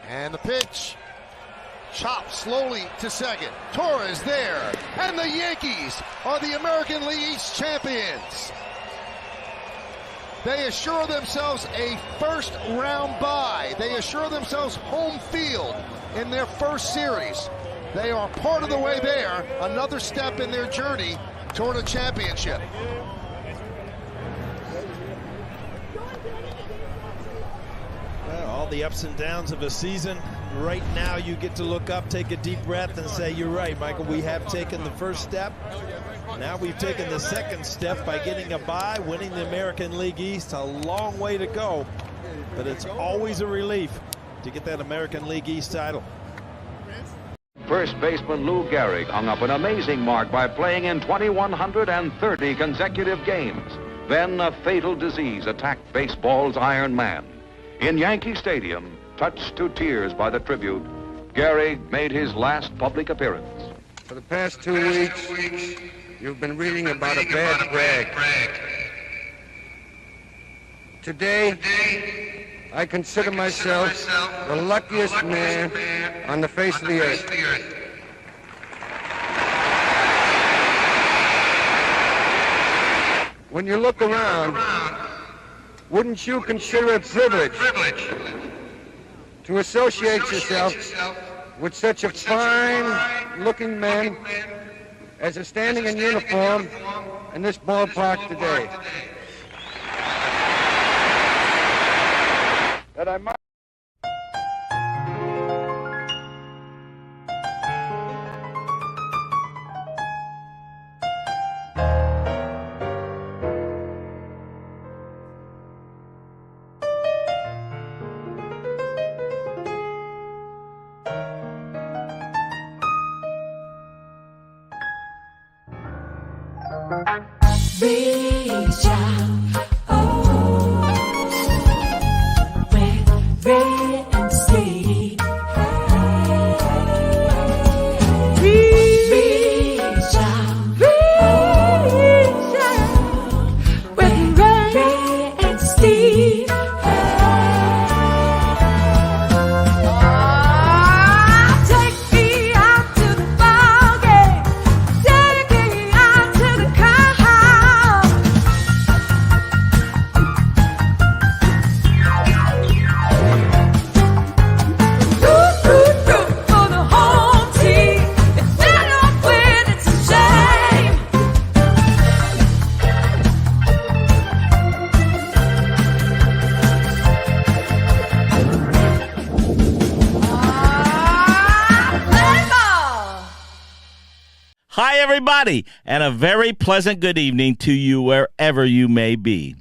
And the pitch. Chopped slowly to second. Torrez there. And the Yankees are the American League East champions. They assure themselves a first-round bye. They assure themselves home field in their first series. They are part of the way there, another step in their journey toward a championship. Well, all the ups and downs of a season. Right now you get to look up, take a deep breath, and say, you're right, Michael, we have taken the first step. Now we've taken the second step by getting a bye, winning the American League East. A long way to go, but it's always a relief to get that American League East title. First baseman Lou Gehrig hung up an amazing mark by playing in 2,130 consecutive games. Then a fatal disease attacked baseball's Iron Man. In Yankee Stadium, touched to tears by the tribute, Gehrig made his last public appearance. For the past 2 weeks, you've been reading about a bad brag. Today, I consider myself the luckiest man on the face of the earth. When you look around, wouldn't you consider it privilege to associate yourself with such a fine-looking man as is standing in uniform in this ballpark today? That I might. Reach out, oh, with Ray and Steve. Reach out, with Ray and Steve. Take me out to the ball game. Take me out to the car. Hi, everybody, and a very pleasant good evening to you wherever you may be.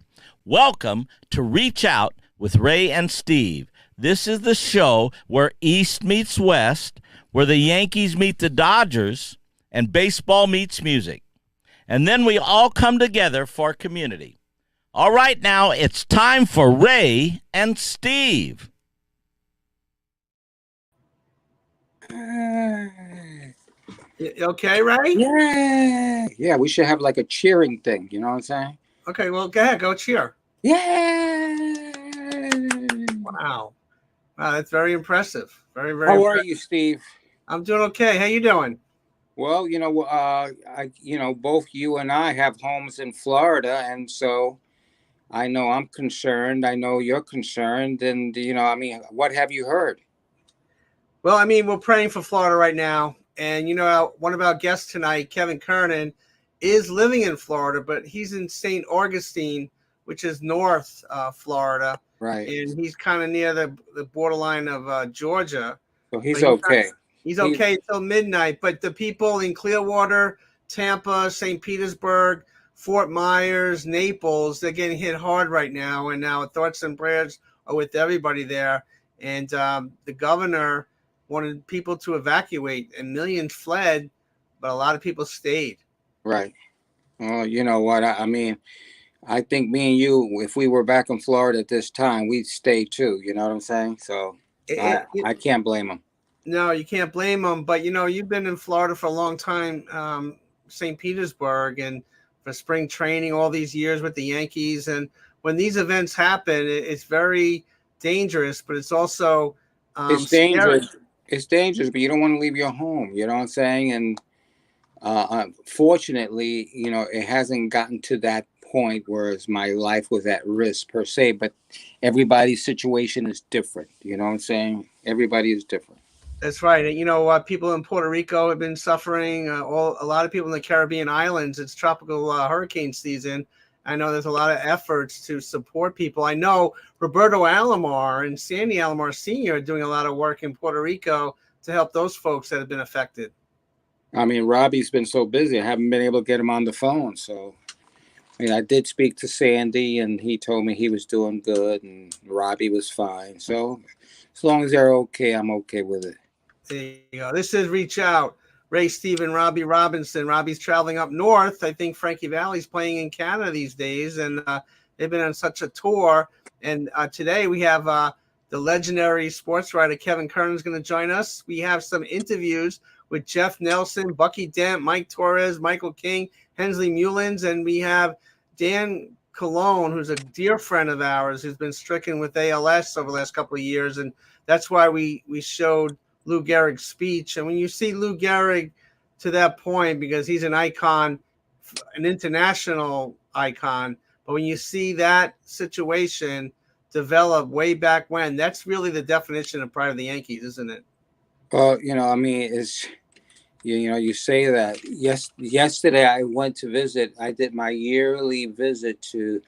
Welcome to Reach Out with Ray and Steve. This is the show where East meets West, where the Yankees meet the Dodgers, and baseball meets music. And then we all come together for community. All right, now it's time for Ray and Steve. Okay, Ray? Yeah, we should have like a cheering thing, you know what I'm saying? Okay, well, go ahead, go cheer. Yeah. Wow, that's very impressive. Very How impressive. are you, Steve? I'm doing okay. How you doing? Well, both you and I have homes in Florida, and so I know I'm concerned. I know you're concerned, and what have you heard? Well, we're praying for Florida right now. And, one of our guests tonight, Kevin Kernan, is living in Florida, but he's in St. Augustine, which is North Florida. Right. And he's kind of near the borderline of Georgia. So he's okay. He's okay until midnight. But the people in Clearwater, Tampa, St. Petersburg, Fort Myers, Naples, they're getting hit hard right now. And now thoughts and prayers are with everybody there. And the governor wanted people to evacuate, and millions fled, but a lot of people stayed. Right. Well, you know what? I think me and you, if we were back in Florida at this time, we'd stay too. You know what I'm saying? So I can't blame them. No, you can't blame them. But, you've been in Florida for a long time, St. Petersburg, and for spring training all these years with the Yankees. And when these events happen, it's very dangerous, but it's also It's dangerous. It's dangerous, but you don't want to leave your home. You know what I'm saying? And fortunately, you know, it hasn't gotten to that point where my life was at risk per se. But everybody's situation is different. You know what I'm saying? Everybody is different. That's right. And, you know, people in Puerto Rico have been suffering. A lot of people in the Caribbean islands. It's tropical hurricane season. I know there's a lot of efforts to support people. I know Roberto Alomar and Sandy Alomar Sr. are doing a lot of work in Puerto Rico to help those folks that have been affected. I mean, Robby's been so busy. I haven't been able to get him on the phone. So, I mean, I did speak to Sandy, and he told me he was doing good, and Robby was fine. So, as long as they're okay, I'm okay with it. There you go. This is Reach Out. Ray, Stephen, Robby Robinson. Robby's traveling up north. I think Frankie Valli's playing in Canada these days, and they've been on such a tour. And today we have the legendary sports writer Kevin Kernan is going to join us. We have some interviews with Jeff Nelson, Bucky Dent, Mike Torrez, Michael King, Hensley Meulens, and we have Dan Colón, who's a dear friend of ours, who's been stricken with ALS over the last couple of years, and that's why we showed Lou Gehrig's speech. And when you see Lou Gehrig to that point, because he's an icon, an international icon, but when you see that situation develop way back when, that's really the definition of pride of the Yankees, isn't it? Well, you know, I mean, it's, you know, you say that. Yesterday I went to visit. I did my yearly visit to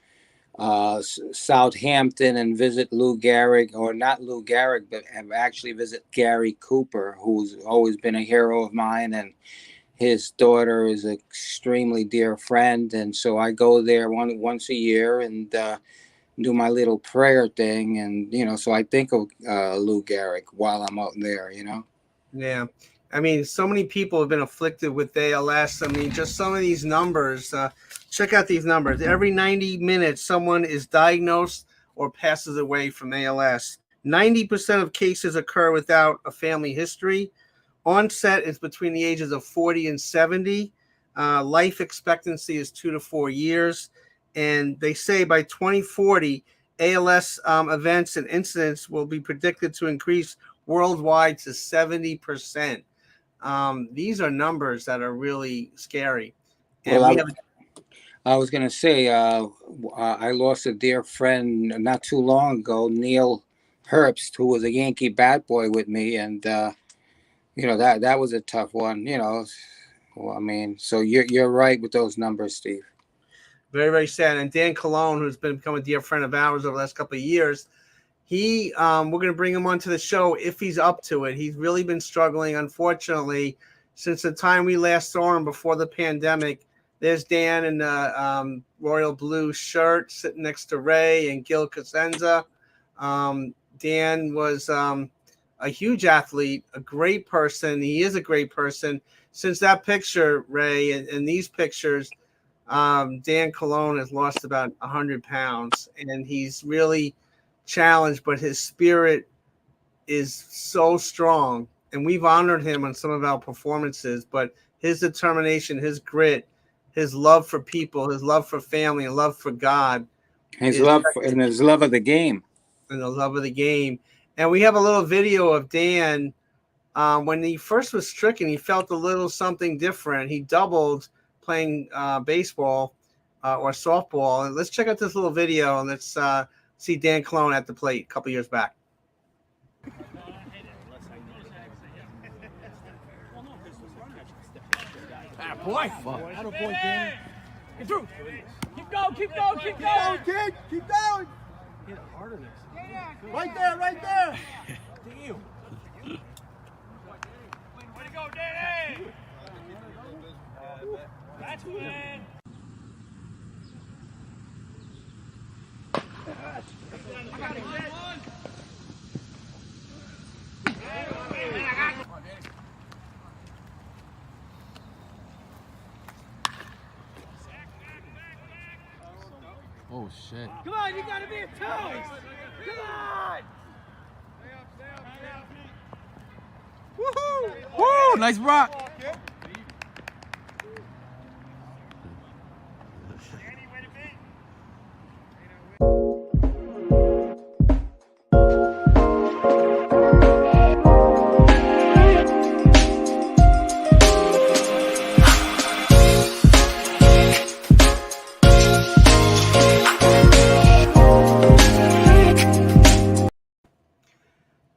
Southampton and visit Lou Gehrig, or not Lou Gehrig, but have actually visit Gary Cooper, who's always been a hero of mine, and his daughter is an extremely dear friend. And so I go there once a year and do my little prayer thing, and you know, so I think of Lou Gehrig while I'm out there, you know. Yeah, I mean, so many people have been afflicted with ALS. I mean, just some of these numbers. Check out these numbers. Every 90 minutes, someone is diagnosed or passes away from ALS. 90% of cases occur without a family history. Onset is between the ages of 40 and 70. Life expectancy is 2 to 4 years. And they say by 2040, ALS events and incidents will be predicted to increase worldwide to 70%. These are numbers that are really scary. And well, I was going to say, I lost a dear friend not too long ago, Neil Herbst, who was a Yankee bat boy with me. And, you know, that was a tough one, you know. Well, I mean, so you're right with those numbers, Steve. Very, very sad. And Dan Colón, who's become a dear friend of ours over the last couple of years, we're going to bring him onto the show if he's up to it. He's really been struggling, unfortunately, since the time we last saw him before the pandemic. There's Dan in the royal blue shirt sitting next to Ray and Gil Cosenza. Dan was a huge athlete, a great person. He is a great person. Since that picture, Ray, and these pictures, Dan Colón has lost about 100 pounds, and he's really challenged, but his spirit is so strong. And we've honored him on some of our performances, but his determination, his grit, his love for people, his love for family, and love for God. His love of the game. And the love of the game. And we have a little video of Dan. When he first was stricken, he felt a little something different. He doubled playing baseball or softball. And let's check out this little video, and let's see Dan Colón at the plate a couple years back. Boy, out of point, Dan. Get through. Keep going, keep going, keep going. Kid, keep going. Hit it harder next. Right there, right there. To you. Way to go, Danny. That's good. I got it. Oh shit. Come on, you gotta be a two! Come on! Woohoo! Woo! Nice rock!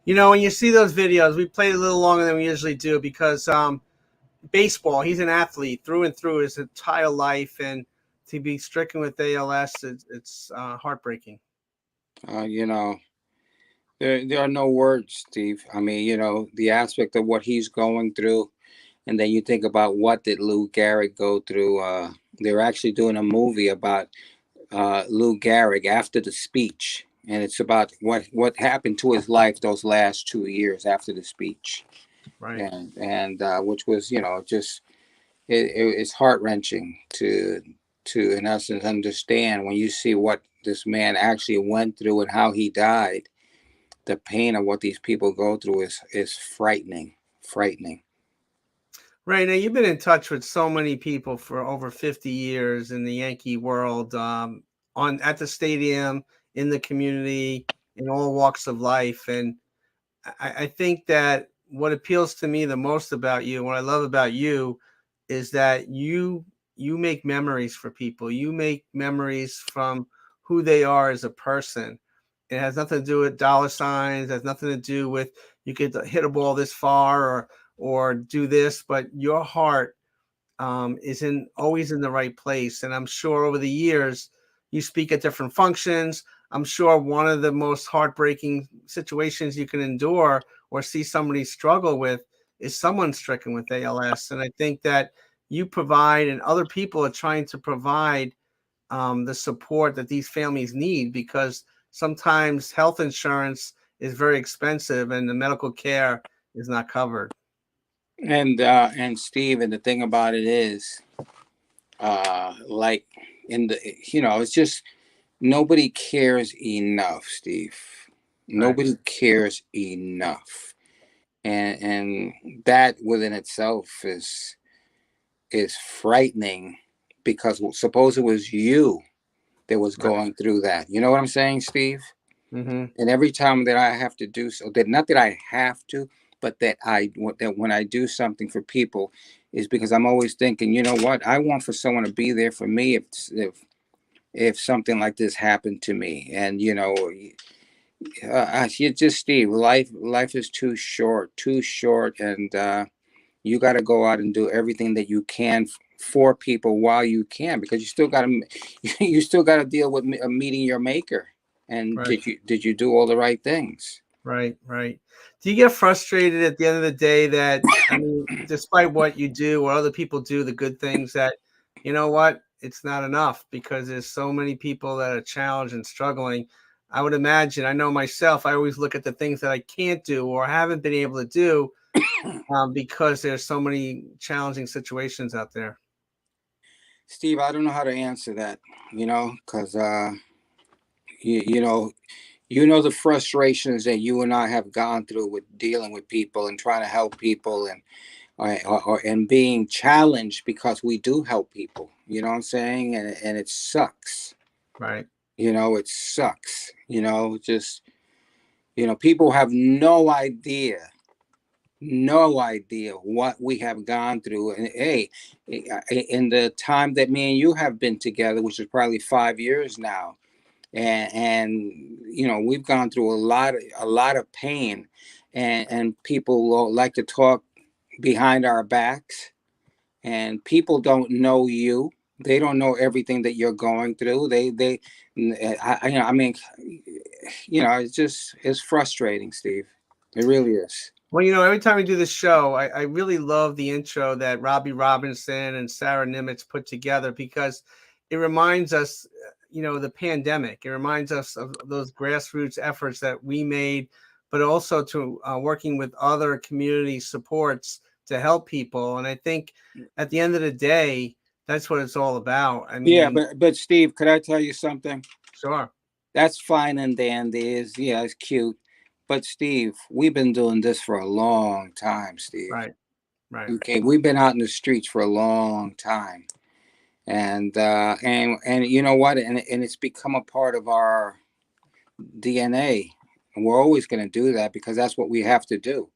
You know, when you see those videos, we played a little longer than we usually do because baseball, he's an athlete through and through his entire life, and to be stricken with ALS, it's heartbreaking. You know, there are no words, Steve. I mean, you know, the aspect of what he's going through, and then you think about what did Lou Gehrig go through. They're actually doing a movie about Lou Gehrig after the speech, and it's about what happened to his life those last 2 years after the speech. Right. And which was, you know, just it's heart-wrenching to in essence understand when you see what this man actually went through and how he died. The pain of what these people go through is frightening. Right. Now, you've been in touch with so many people for over 50 years in the Yankee world, at the stadium, in the community, in all walks of life. And I think that what appeals to me the most about you, what I love about you, is that you make memories for people. You make memories from who they are as a person. It has nothing to do with dollar signs. It has nothing to do with you could hit a ball this far or do this, but your heart is always in the right place. And I'm sure over the years you speak at different functions. I'm sure one of the most heartbreaking situations you can endure or see somebody struggle with is someone stricken with ALS. And I think that you provide, and other people are trying to provide the support that these families need, because sometimes health insurance is very expensive and the medical care is not covered. And Steve, and the thing about it is, like in the, you know, it's just nobody cares enough, Steve. Nobody cares enough, and that within itself is frightening, because suppose it was you that was going through that. You know what I'm saying, Steve? Mm-hmm. And every time that I have to do so, that not that I have to, but that when I do something for people, is because I'm always thinking, you know what, I want for someone to be there for me if something like this happened to me. And you know, you just, Steve, life is too short, and you got to go out and do everything that you can for people while you can, because you still got to deal with meeting your maker. And did you do all the right things? Right. Do you get frustrated at the end of the day that, I mean, despite what you do or other people do, the good things, that, you know what, it's not enough because there's so many people that are challenged and struggling? I would imagine, I know myself, I always look at the things that I can't do or haven't been able to do because there's so many challenging situations out there. Steve, I don't know how to answer that, you know, because you know the frustrations that you and I have gone through with dealing with people and trying to help people, and being challenged because we do help people. You know what I'm saying? And it sucks. Right. You know, it sucks. You know, just, you know, people have no idea what we have gone through. And hey, in the time that me and you have been together, which is probably 5 years now, and you know, we've gone through a lot of pain, and people like to talk behind our backs, and people don't know you. They don't know everything that you're going through. I mean, you know, it's frustrating, Steve. It really is. Well, you know, every time we do this show, I really love the intro that Robbie Robinson and Sarah Nimitz put together, because it reminds us, you know, the pandemic. It reminds us of those grassroots efforts that we made, but also to working with other community supports to help people. And I think at the end of the day, that's what it's all about. I mean, Yeah, but Steve, could I tell you something? Sure. That's fine and dandy. It's cute. But Steve, we've been doing this for a long time, Steve. Right. Okay, we've been out in the streets for a long time, and you know what? And it's become a part of our DNA, and we're always going to do that because that's what we have to do.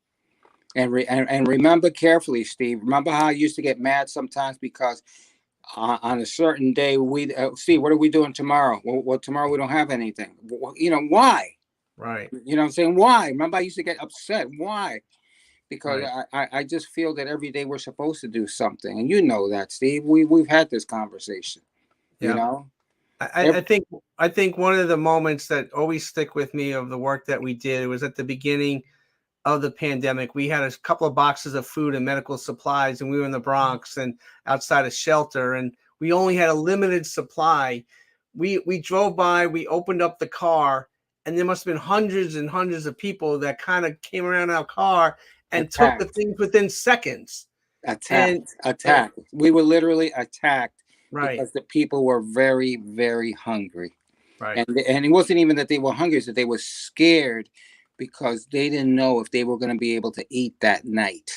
And remember carefully, Steve. Remember how I used to get mad sometimes because on a certain day, Steve, what are we doing tomorrow? Well, tomorrow we don't have anything. Well, you know why? Right. You know what I'm saying? Why? Remember, I used to get upset. Why? Because Right. I just feel that every day we're supposed to do something. And you know that, Steve. We've had this conversation, you Yeah. know? I think one of the moments that always stick with me of the work that we did was at the beginning of the pandemic. We had a couple of boxes of food and medical supplies, and we were in the Bronx and outside a shelter, and we only had a limited supply. We drove by, we opened up the car, and there must have been hundreds and hundreds of people that kind of came around our car and took the Attacked. things within seconds. Attacked. We were literally attacked Right. because the people were very, very hungry. Right. And it wasn't even that they were hungry, it's that they were scared because they didn't know if they were going to be able to eat that night.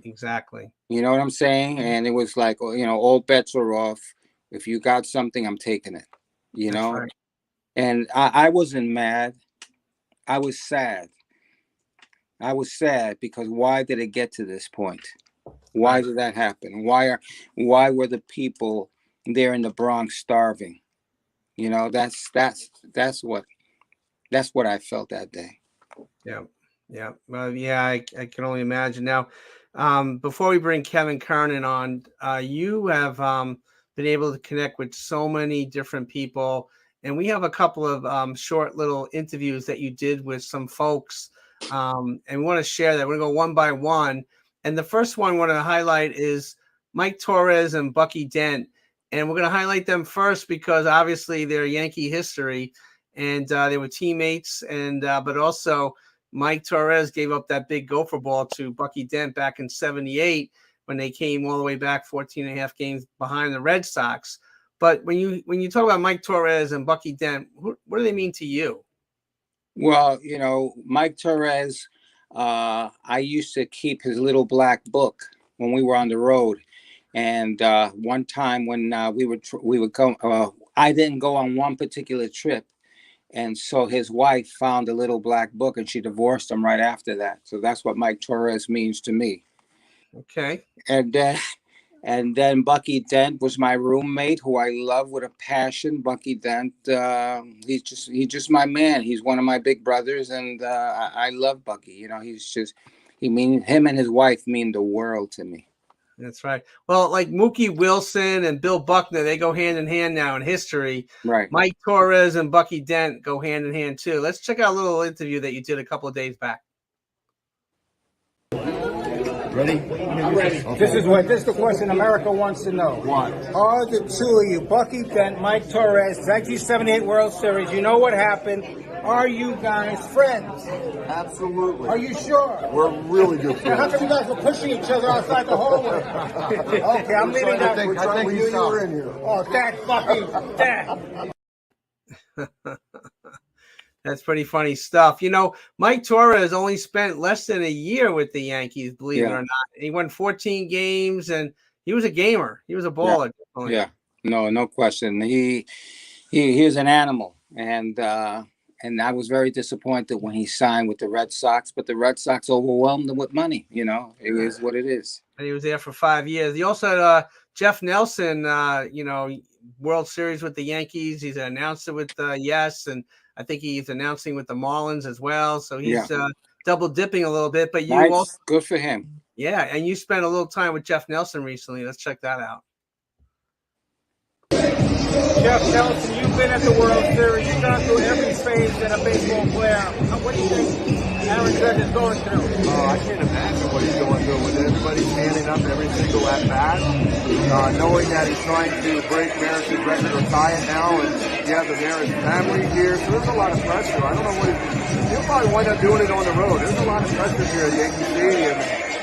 Exactly. You know what I'm saying? And it was like, you know, all bets are off. If you got something, I'm taking it. You That's know? right. And I wasn't mad. I was sad. I was sad because why did it get to this point? Why did that happen? Why were the people there in the Bronx starving? You know, that's what I felt that day. Yeah. Yeah. Well, yeah, I can only imagine. Now, before we bring Kernan on, you have been able to connect with so many different people, and we have a couple of short little interviews that you did with some folks, and we want to share that. We're going to go one by one. And the first one I want to highlight is Mike Torrez and Bucky Dent. And we're going to highlight them first because obviously they're Yankee history, and they were teammates. And but also Mike Torrez gave up that big gopher ball to Bucky Dent back in '78 when they came all the way back 14 and a half games behind the Red Sox. But when you talk about Mike Torrez and Bucky Dent, what do they mean to you? Well, you know, Mike Torrez, I used to keep his little black book when we were on the road. And one time when we would go, I didn't go on one particular trip. And so his wife found a little black book and she divorced him right after that. So that's what Mike Torrez means to me. Okay. And then Bucky Dent was my roommate, who I love with a passion. Bucky Dent, he's just my man. He's one of my big brothers, and I love Bucky. You know, him and his wife mean the world to me. That's right. Well, like Mookie Wilson and Bill Buckner, they go hand in hand now in history. Right. Mike Torrez and Bucky Dent go hand in hand too. Let's check out a little interview that you did a couple of days back. Ready? I'm ready. Okay. This is the question America wants to know. What? Are the two of you, Bucky Dent, Mike Torrez, 1978 World Series, you know what happened? Are you guys friends? Absolutely. Are you sure? We're really good friends. How come you guys were pushing each other outside the hallway? Okay, I'm leaving that. I think we knew you were in here. Oh, thanks, Bucky. Dent. That's pretty funny stuff. You know, Mike Torrez only spent less than a year with the Yankees, believe it or not. He won 14 games, and he was a gamer. He was a baller. Yeah, no question. He is an animal, and I was very disappointed when he signed with the Red Sox. But the Red Sox overwhelmed him with money. You know, it is what it is. And he was there for 5 years. He also had Jeff Nelson, you know, World Series with the Yankees. He's an announcer with Yes, and I think he's announcing with the Meulens as well. So he's double dipping a little bit. But you also, good for him. Yeah, and you spent a little time with Jeff Nelson recently. Let's check that out. Jeff Nelson, you've been at the World Series. You've gone through every phase that a baseball player. What do you think Aaron Judge is going through? Oh, I can't imagine what he's going through with everybody standing up every single at bat, knowing that he's trying to break Maris's record or tie it now, and he has a Maris family here, so there's a lot of pressure. I don't know what he'll probably wind up doing it on the road. There's a lot of pressure here at Yankee Stadium.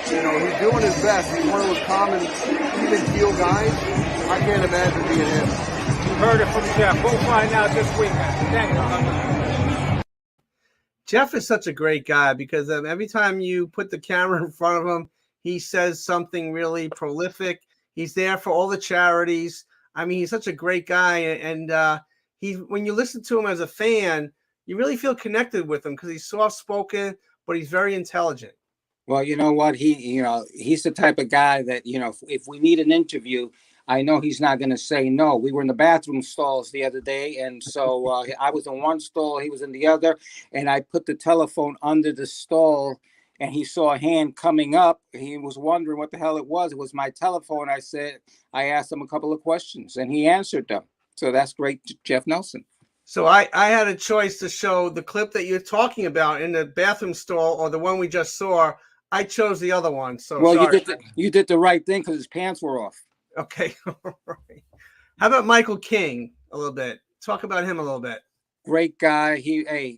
You know, he's doing his best. He's one of those common, even keel guys. I can't imagine being him. You heard it from Jeff. We'll find out this weekend. Thank you. Jeff is such a great guy because every time you put the camera in front of him, he says something really prolific. He's there for all the charities. I mean, he's such a great guy. And when you listen to him as a fan, you really feel connected with him because he's soft-spoken, but he's very intelligent. Well, you know what? He's the type of guy that, you know, if we need an interview, I know he's not going to say no. We were in the bathroom stalls the other day, and so I was in one stall, he was in the other, and I put the telephone under the stall, and he saw a hand coming up. He was wondering what the hell it was. It was my telephone. I asked him a couple of questions, and he answered them. So that's great, Jeff Nelson. So I had a choice to show the clip that you're talking about in the bathroom stall or the one we just saw. I chose the other one. So well, sorry. you did the right thing because his pants were off. Okay. All right. How about Michael King a little bit? Talk about him a little bit. Great guy.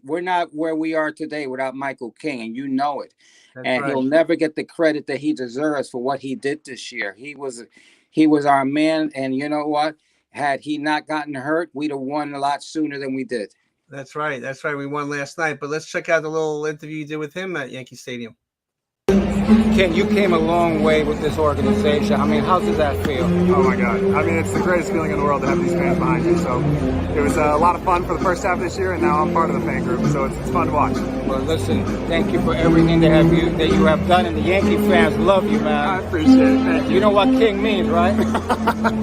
We're not where we are today without Michael King, and you know it. That's and right. He'll never get the credit that he deserves for what he did this year. He was our man, and you know what? Had he not gotten hurt, we'd have won a lot sooner than we did. That's right. That's right. We won last night. But let's check out the little interview you did with him at Yankee Stadium. Ken, you came a long way with this organization. I mean, how does that feel? Oh my God. I mean, it's the greatest feeling in the world to have these fans behind you. So it was a lot of fun for the first half this year, and now I'm part of the fan group. So it's fun to watch. Well, listen, thank you for everything that you have done, and the Yankee fans love you, man. I appreciate it. Thank you. You know what King means, right?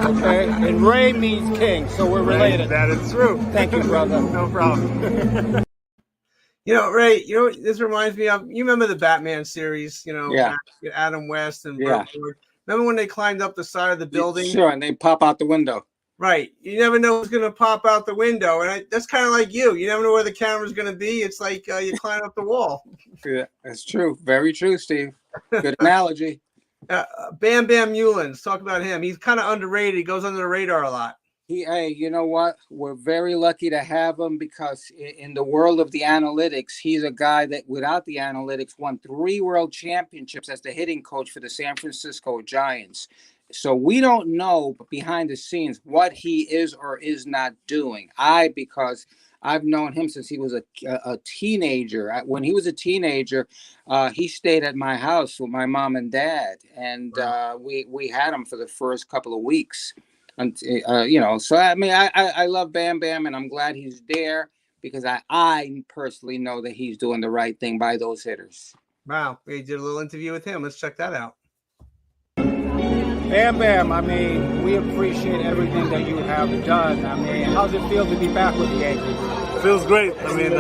Okay. And Ray means King, so we're related. That is true. Thank you, brother. No problem. You know, Ray, this reminds me of, you remember the Batman series, Adam West and Burt Ward. Remember when they climbed up the side of the building? Sure, and they pop out the window. Right. You never know who's going to pop out the window. And that's kind of like you. You never know where the camera's going to be. It's like you climb up the wall. Yeah, that's true. Very true, Steve. Good analogy. Bam Bam Meulens, talk about him. He's kind of underrated. He goes under the radar a lot. Hey, you know what? We're very lucky to have him because in the world of the analytics, he's a guy that without the analytics won 3 world championships as the hitting coach for the San Francisco Giants. So we don't know behind the scenes what he is or is not doing. Because I've known him since he was a teenager. When he was a teenager, he stayed at my house with my mom and dad, and we had him for the first couple of weeks. And so I mean, I love Bam Bam, and I'm glad he's there because I personally know that he's doing the right thing by those hitters. Wow, we did a little interview with him. Let's check that out. Bam Bam, I mean, we appreciate everything that you have done. I mean, how's it feel to be back with the Yankees? Feels great. I mean,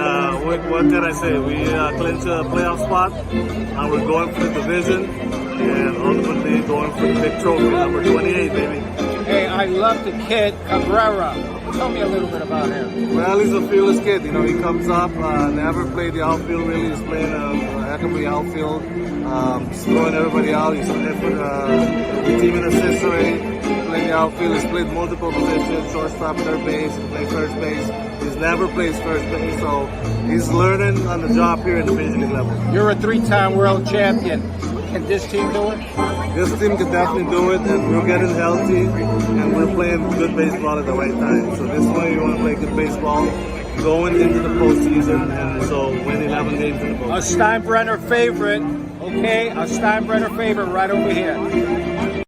what can I say? We clinched a playoff spot, and we're going for the division, and ultimately going for the big trophy, number 28, baby. Hey, I love the kid, Cabrera. Tell me a little bit about him. Well, he's a fearless kid. He comes up, never played the outfield really. He's playing a heck of the outfield. He's throwing everybody out. He's receiving assists already. Playing the outfield. He's played multiple positions, shortstop, third base, played first base. He's never plays first base, so he's learning on the job here in the major league level. You're a 3-time world champion. Can this team do it? This team can definitely do it, and we're getting healthy, and we're playing good baseball at the right time. So this way, you want to play good baseball going into the postseason, and so win 11 games in the postseason. A Steinbrenner favorite, okay? A Steinbrenner favorite right over here.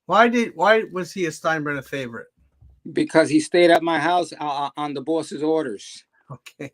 Why was he a Steinbrenner favorite? Because he stayed at my house on the boss's orders. Okay.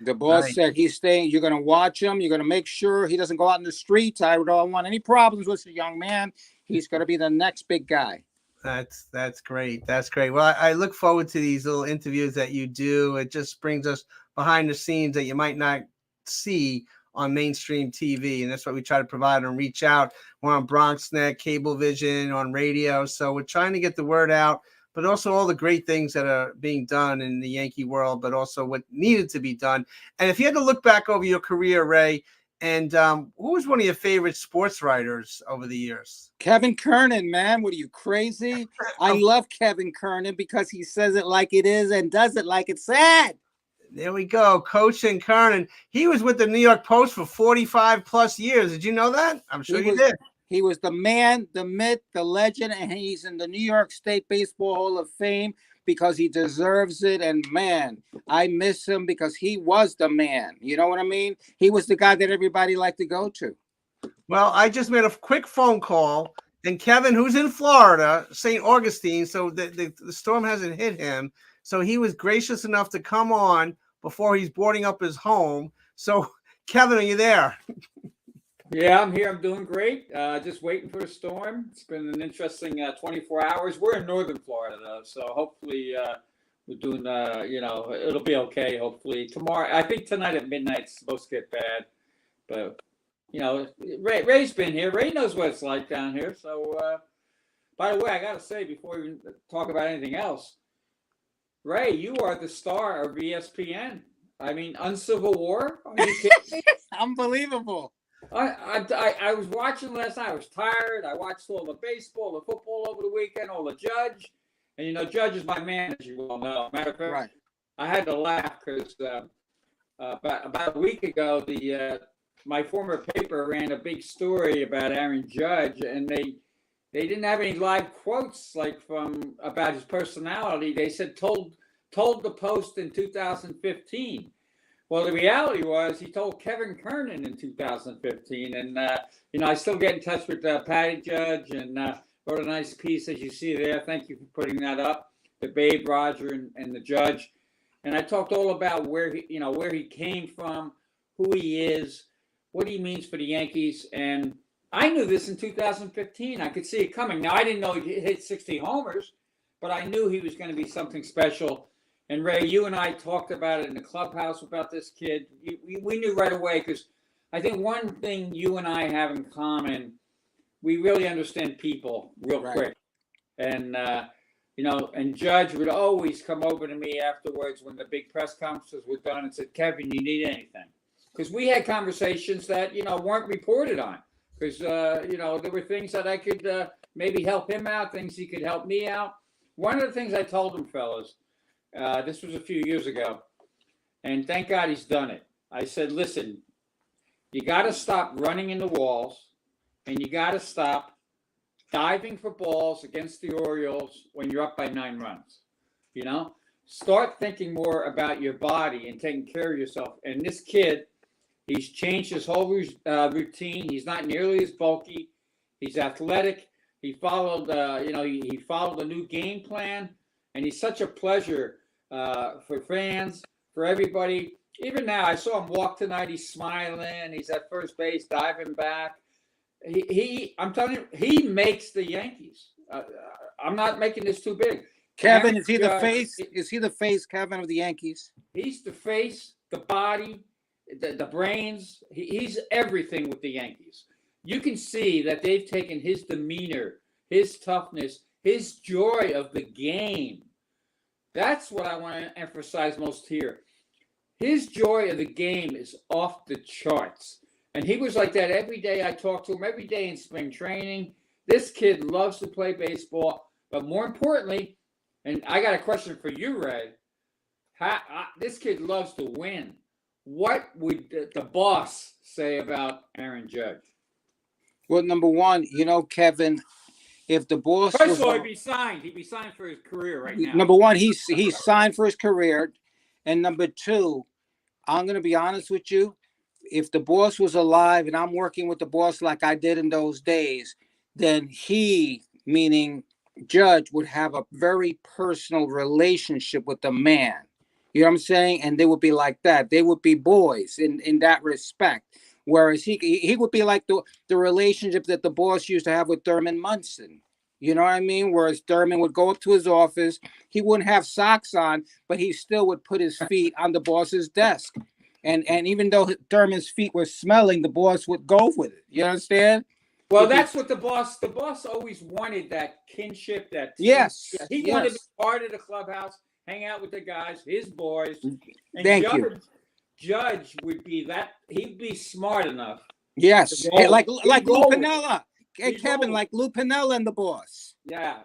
The boss said he's staying. You're going to watch him. You're going to make sure he doesn't go out in the streets. I don't want any problems with the young man. He's going to be the next big guy. That's great. That's great. Well, I look forward to these little interviews that you do. It just brings us behind the scenes that you might not see on mainstream TV, and that's what we try to provide and reach out. We're on BronxNet, Cablevision, on radio, so we're trying to get the word out, but also all the great things that are being done in the Yankee world, but also what needed to be done. And if you had to look back over your career, Ray, and who was one of your favorite sports writers over the years? Kevin Kernan, man. What are you, crazy? I love Kevin Kernan because he says it like it is and does it like it's said. There we go. Coach and Kernan. He was with the New York Post for 45 plus years. Did you know that? I'm sure you did. He was the man, the myth, the legend, and he's in the New York State Baseball Hall of Fame because he deserves it. And man, I miss him because he was the man. You know what I mean? He was the guy that everybody liked to go to. Well, I just made a quick phone call, and Kevin, who's in Florida, St. Augustine, so the storm hasn't hit him. So he was gracious enough to come on before he's boarding up his home. So, Kevin, are you there? Yeah, I'm here. I'm doing great. Just waiting for the storm. It's been an interesting 24 hours. We're in northern Florida, though, so hopefully we're doing, it'll be okay, hopefully. Tomorrow, I think tonight at midnight it's supposed to get bad. But, Ray's been here. Ray knows what it's like down here. So, by the way, I got to say, before we talk about anything else, Ray, you are the star of ESPN. I mean, Uncivil War? Are you kidding me? Unbelievable. I was watching last night. I was tired. I watched all the baseball, the football over the weekend, all the Judge. And, Judge is my man, as you well know. Matter of fact, Right. I had to laugh because about a week ago, my former paper ran a big story about Aaron Judge, and they didn't have any live quotes about his personality. They said told the Post in 2015. Well, the reality was he told Kevin Kernan in 2015, and I still get in touch with Patty Judge, and wrote a nice piece, as you see there. Thank you for putting that up. The Babe, Roger, and the Judge, and I talked all about where he came from, who he is, what he means for the Yankees, and I knew this in 2015. I could see it coming. Now I didn't know he'd hit 60 homers, but I knew he was going to be something special. And Ray, you and I talked about it in the clubhouse about this kid. We knew right away because I think one thing you and I have in common, we really understand people real quick. And, and Judge would always come over to me afterwards when the big press conferences were done and said, Kevin, you need anything? Because we had conversations that, weren't reported on. Because, there were things that I could maybe help him out, things he could help me out. One of the things I told him, fellas, this was a few years ago, and thank God he's done it. I said, listen, you got to stop running into walls, and you got to stop diving for balls against the Orioles when you're up by 9 runs. Start thinking more about your body and taking care of yourself. And this kid, he's changed his whole routine. He's not nearly as bulky. He's athletic. He followed, he followed a new game plan, and he's such a pleasure for fans, for everybody. Even now, I saw him walk tonight. He's smiling. He's at first base, diving back. I'm telling you, he makes the Yankees. I'm not making this too big. Kevin, is he the face? Is he the face, Kevin, of the Yankees? He's the face, the body, the brains. He's everything with the Yankees. You can see that they've taken his demeanor, his toughness, his joy of the game. That's what I want to emphasize most here. His joy of the game is off the charts. And he was like that every day. I talked to him every day in spring training. This kid loves to play baseball. But more importantly, and I got a question for you, Ray. This kid loves to win. What would the boss say about Aaron Judge? Well, number one, Kevin, if the boss first of all, he'd be signed for his career right now. Number one, he's signed for his career, and number two, I'm going to be honest with you. If the boss was alive and I'm working with the boss like I did in those days, then he, meaning Judge, would have a very personal relationship with the man. You know what I'm saying? And they would be like that. They would be boys in that respect. Whereas he would be like the relationship that the boss used to have with Thurman Munson. You know what I mean? Whereas Thurman would go up to his office. He wouldn't have socks on, but he still would put his feet on the boss's desk. And even though Thurman's feet were smelling, the boss would go with it. You understand? Well, that's what the boss always wanted, that kinship, that team. Yes. He wanted to be part of the clubhouse, hang out with the guys, his boys. And Thank you. Judge would be that. He'd be smart enough. Yes, like Lou Piniella. Hey, Kevin, like Lou Piniella and the boss. Yeah,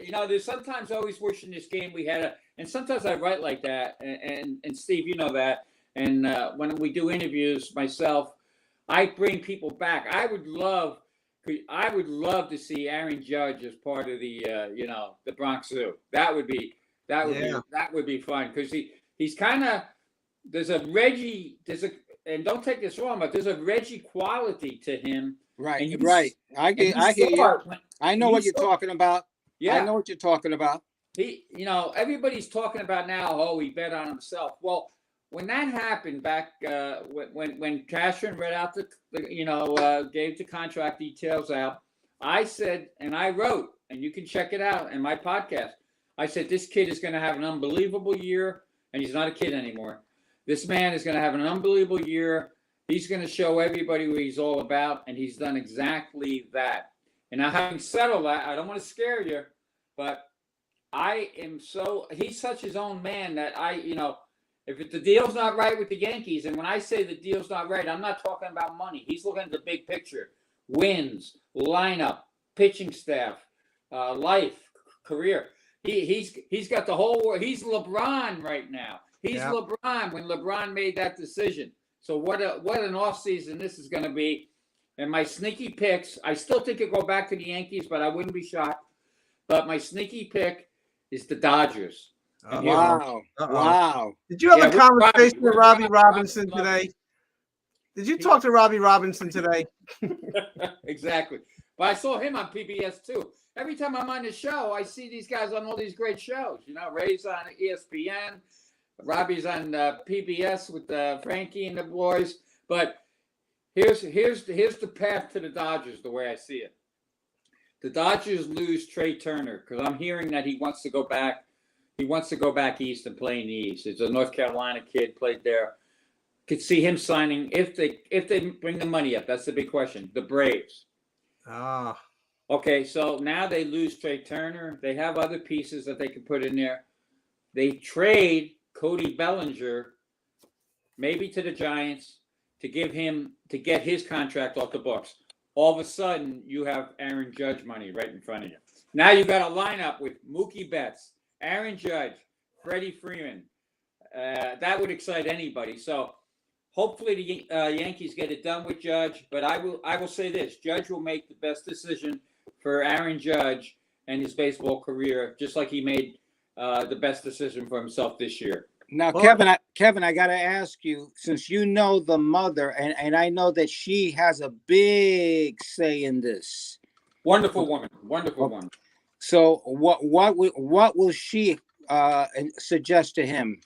there's sometimes always wishing this game we had and sometimes I write like that. And Steve, you know that. And when we do interviews, myself, I bring people back. I would love to see Aaron Judge as part of the the Bronx Zoo. That would be fun because he's kind of. There's a Reggie, and don't take this wrong, but there's a Reggie quality to him. Right, right. I get you. I know what you're talking about. Yeah. I know what you're talking about. Everybody's talking about now, he bet on himself. Well, when that happened back when Cashman read out gave the contract details out, I said, and I wrote, and you can check it out in my podcast. I said, this kid is going to have an unbelievable year, and he's not a kid anymore. This man is going to have an unbelievable year. He's going to show everybody what he's all about, and he's done exactly that. And now, having said all that, I don't want to scare you, but he's such his own man that if the deal's not right with the Yankees, and when I say the deal's not right, I'm not talking about money. He's looking at the big picture: wins, lineup, pitching staff, life, career. He's got the whole world. He's LeBron right now. He's LeBron when LeBron made that decision. So what an offseason this is going to be. And my sneaky picks, I still think it'll go back to the Yankees, but I wouldn't be shocked. But my sneaky pick is the Dodgers. Wow. Wow. Did you have a conversation with Robbie Robinson today? Did you talk to Robbie Robinson today? Exactly. But I saw him on PBS too. Every time I'm on the show, I see these guys on all these great shows. Ray's on ESPN, Robbie's on PBS with Frankie and the boys. But here's the path to the Dodgers, the way I see it. The Dodgers lose Trey Turner because I'm hearing that he wants to go back. He wants to go back east and play in the East. He's a North Carolina kid, played there. Could see him signing if they bring the money up. That's the big question. The Braves. Ah. Okay, so now they lose Trey Turner. They have other pieces that they can put in there. They trade Cody Bellinger, maybe to the Giants, to get his contract off the books. All of a sudden, you have Aaron Judge money right in front of you. Now you got a lineup with Mookie Betts, Aaron Judge, Freddie Freeman. That would excite anybody. So hopefully the Yankees get it done with Judge. But I will say this: Judge will make the best decision for Aaron Judge and his baseball career, just like he made the best decision for himself this year. Now, Kevin, I got to ask you, since you know the mother, and I know that she has a big say in this. Wonderful woman. Wonderful woman. So what will she suggest to him?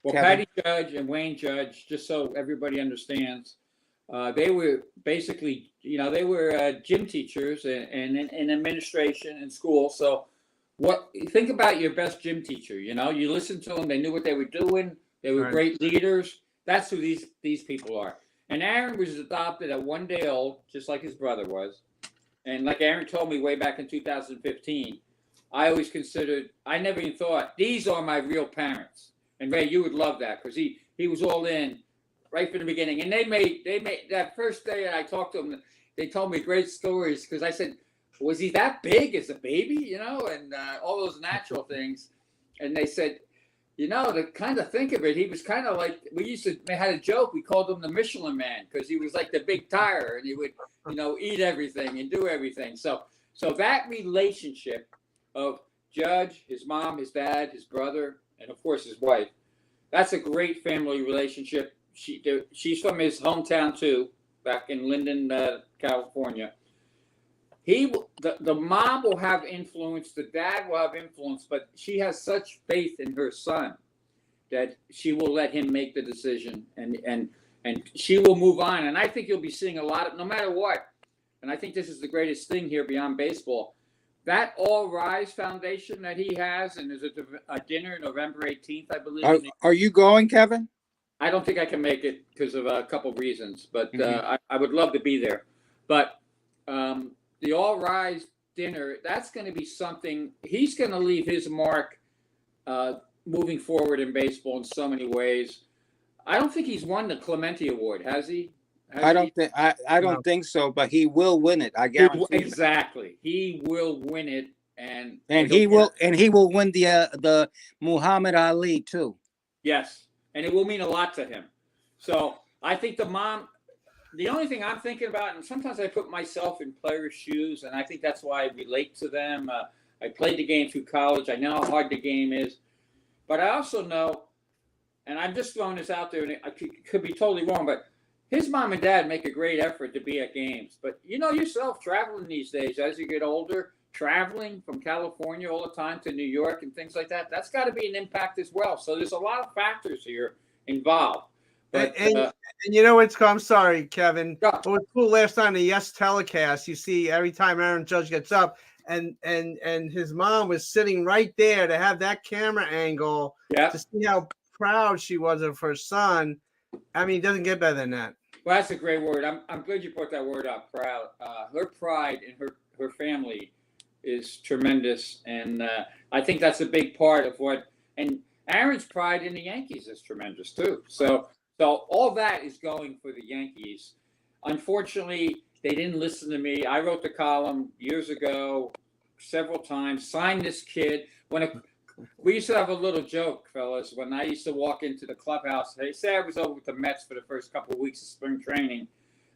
Well, Kevin? Patty Judge and Wayne Judge, just so everybody understands, they were basically, they were gym teachers and in administration in school. So think about your best gym teacher. You listen to them. They knew what they were doing. They were great leaders. That's who these people are. And Aaron was adopted at 1 day old, just like his brother was. And like Aaron told me way back in 2015, I never even thought, these are my real parents. And Ray, you would love that because he was all in right from the beginning. And they made that first day I talked to them, they told me great stories because I said, was he that big as a baby, and all those natural things. And they said, to kind of think of it, he was kind of like, we had a joke, we called him the Michelin Man because he was like the big tire and he would, eat everything and do everything. So that relationship of Judge, his mom, his dad, his brother, and of course his wife, that's a great family relationship. She's from his hometown too, back in Linden, California. The mom will have influence, the dad will have influence, but she has such faith in her son that she will let him make the decision and she will move on. And I think you'll be seeing a lot of, no matter what, and I think this is the greatest thing here beyond baseball, that All Rise Foundation that he has, and there's a dinner November 18th, I believe. Are you going, Kevin? I don't think I can make it because of a couple of reasons, but I would love to be there. But the All Rise dinner, that's going to be something. He's going to leave his mark moving forward in baseball in so many ways. I don't think he's won the Clemente Award, has he? I don't think so, but he will win it. I guarantee. Exactly, he will win it, and he will win the Muhammad Ali too. Yes, and it will mean a lot to him. So I think the mom. The only thing I'm thinking about, and sometimes I put myself in players' shoes, and I think that's why I relate to them. I played the game through college. I know how hard the game is. But I also know, and I'm just throwing this out there, and I could be totally wrong, but his mom and dad make a great effort to be at games. But you know yourself, traveling these days, as you get older, traveling from California all the time to New York and things like that, that's got to be an impact as well. So there's a lot of factors here involved. But and you know what's cool? I'm sorry, Kevin. What was cool last night on the Yes telecast, you see every time Aaron Judge gets up, and his mom was sitting right there to have that camera angle to see how proud she was of her son. I mean, it doesn't get better than that. Well, that's a great word. I'm glad you brought that word up, proud. Her pride in her family is tremendous, and I think that's a big part of what. And Aaron's pride in the Yankees is tremendous too. So all that is going for the Yankees. Unfortunately, they didn't listen to me. I wrote the column years ago, several times. Sign this kid. We used to have a little joke, fellas, when I used to walk into the clubhouse. They say I was over with the Mets for the first couple of weeks of spring training.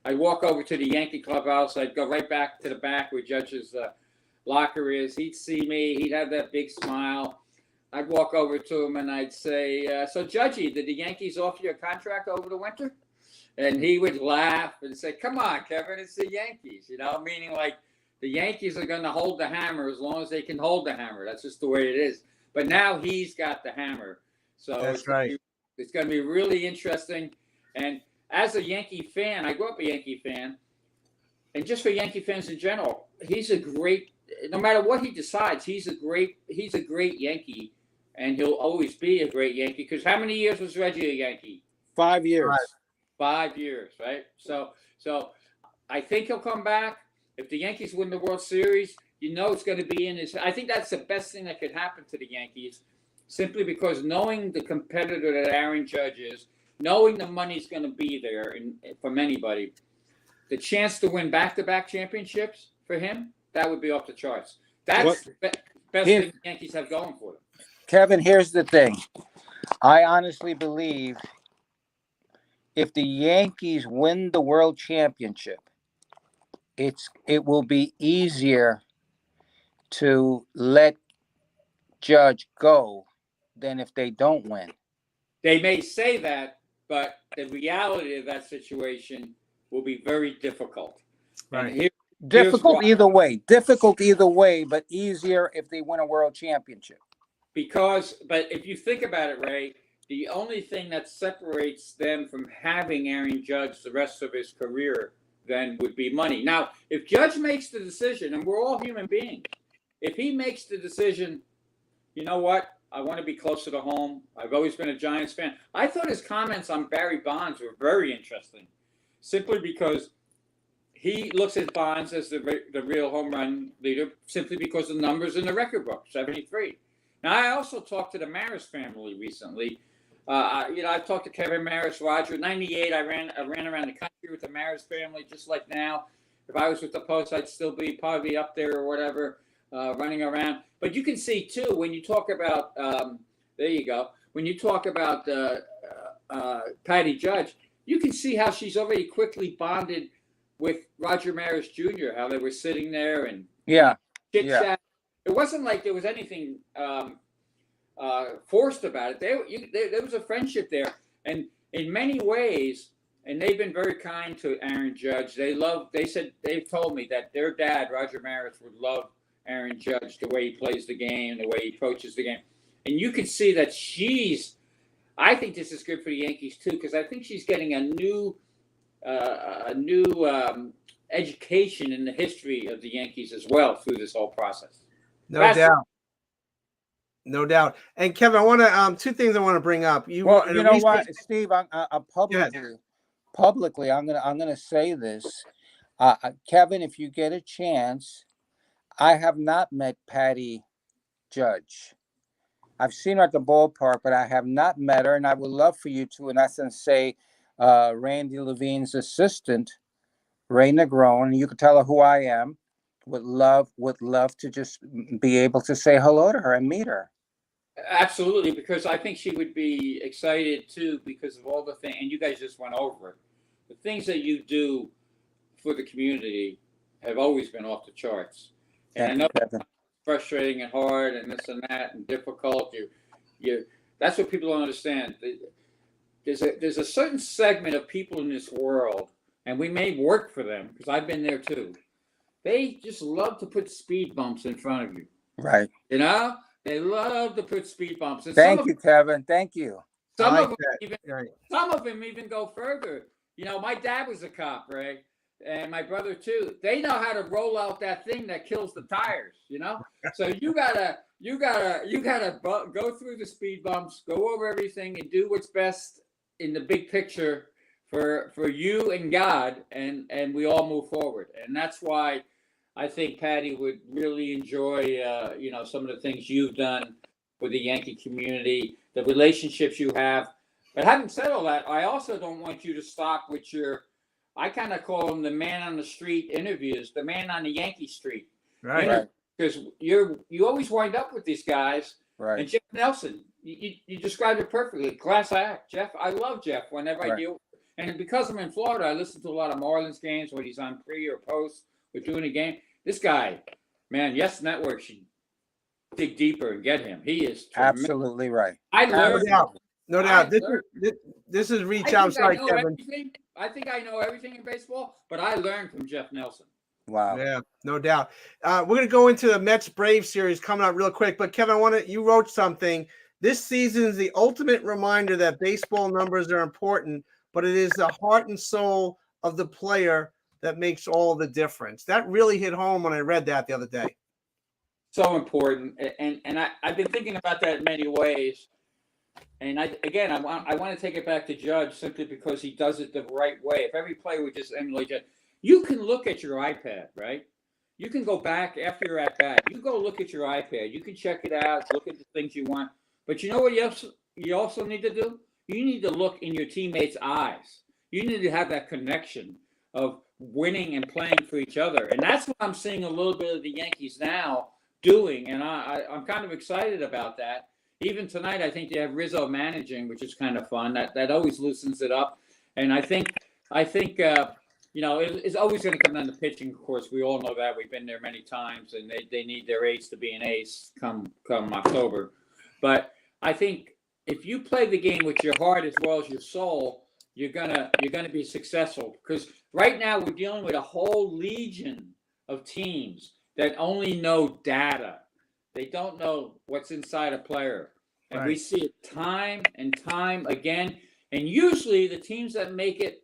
I'd walk over to the Yankee clubhouse. I'd go right back to the back where Judge's locker is. He'd see me. He'd have that big smile. I'd walk over to him and I'd say, so Judgy, did the Yankees offer you a contract over the winter? And he would laugh and say, come on, Kevin, it's the Yankees, meaning like the Yankees are going to hold the hammer as long as they can hold the hammer. That's just the way it is. But now he's got the hammer. So that's right. It's going to be really interesting. And as a Yankee fan, I grew up a Yankee fan. And just for Yankee fans in general, he's a great, no matter what he decides, he's a great Yankee. And he'll always be a great Yankee. Because how many years was Reggie a Yankee? 5 years. 5 years, right? So I think he'll come back. If the Yankees win the World Series, it's going to be in his. I think that's the best thing that could happen to the Yankees, simply because knowing the competitor that Aaron Judge is, knowing the money's going to be there from anybody, the chance to win back-to-back championships for him, that would be off the charts. That's the best thing the Yankees have going for them. Kevin, here's the thing. I honestly believe if the Yankees win the World Championship, it will be easier to let Judge go than if they don't win. They may say that, but the reality of that situation will be very difficult. Right. Difficult either way, but easier if they win a World Championship. But if you think about it, Ray, the only thing that separates them from having Aaron Judge the rest of his career then would be money. Now, if Judge makes the decision, and we're all human beings, if he makes the decision, you know what? I want to be closer to home. I've always been a Giants fan. I thought his comments on Barry Bonds were very interesting, simply because he looks at Bonds as the real home run leader, simply because the numbers in the record book, 73. Now, I also talked to the Maris family recently. I've talked to Kevin Maris, Roger. In '98, I ran around the country with the Maris family, just like now. If I was with the Post, I'd still be probably up there or whatever, running around. But you can see, too, when you talk about, there you go, when you talk about Patty Judge, you can see how she's already quickly bonded with Roger Maris Jr., how they were sitting there and chit-chat. It wasn't like there was anything forced about it. There was a friendship there. And in many ways, and they've been very kind to Aaron Judge. They've told me that their dad, Roger Maris, would love Aaron Judge, the way he plays the game, the way he approaches the game. And you can see that I think this is good for the Yankees too, because I think she's getting a new education in the history of the Yankees as well through this whole process. No doubt. And Kevin, I want to two things I want to bring up. You know what, Steve? Publicly, I'm gonna say this, Kevin. If you get a chance, I have not met Patty Judge. I've seen her at the ballpark, but I have not met her, and I would love for you to, in essence, say Randy Levine's assistant, Ray Negron. You could tell her who I am. Would love to just be able to say hello to her and meet her. Absolutely, because I think she would be excited too, because of all the things, and you guys just went over it. The things that you do for the community have always been off the charts. And I know it's frustrating and hard and this and that and difficult. That's what people don't understand. There's a certain segment of people in this world, and we may work for them, because I've been there too. They just love to put speed bumps in front of you. Right. They love to put speed bumps. And Thank you, Kevin. Thank you. I like them that. even Right. some of them even go further. My dad was a cop, Ray, and my brother too. They know how to roll out that thing that kills the tires. So you gotta go through the speed bumps, go over everything, and do what's best in the big picture for you and God, and we all move forward. And that's why I think Patty would really enjoy some of the things you've done with the Yankee community, the relationships you have. But having said all that, I also don't want you to stop with I kind of call them the man on the street interviews, the man on the Yankee street. Right. Because you always wind up with these guys. Right. And Jeff Nelson, you described it perfectly. Class act. Jeff, I love Jeff whenever I deal. And because I'm in Florida, I listen to a lot of Marlins games when he's on pre or post or doing a game. This guy, man, Yes Network should dig deeper and get him. He is tremendous. Absolutely right. I learned. No doubt. This is reach out. Sorry, Kevin. I think I know everything in baseball, but I learned from Jeff Nelson. Wow. Yeah, no doubt. We're going to go into the Mets Braves series coming up real quick. But Kevin, you wrote something. This season is the ultimate reminder that baseball numbers are important, but it is the heart and soul of the player that makes all the difference. That really hit home when I read that the other day. So important. And I've been thinking about that in many ways. And I want to take it back to Judge simply because he does it the right way. If every player would just emulate Judge, you can look at your iPad, right? You can go back after you're at bat. You go look at your iPad. You can check it out, look at the things you want. But you know what you also need to do? You need to look in your teammates' eyes. You need to have that connection of winning and playing for each other. And that's what I'm seeing a little bit of the Yankees now doing. And I'm kind of excited about that. Even tonight, I think they have Rizzo managing, which is kind of fun. That always loosens it up. And I think it's always going to come down to pitching. Of course, we all know that. We've been there many times, and they need their ace to be an ace come October. But I think if you play the game with your heart as well as your soul, you're gonna be successful. Because right now we're dealing with a whole legion of teams that only know data. They don't know what's inside a player. And we see it time and time again. And usually the teams that make it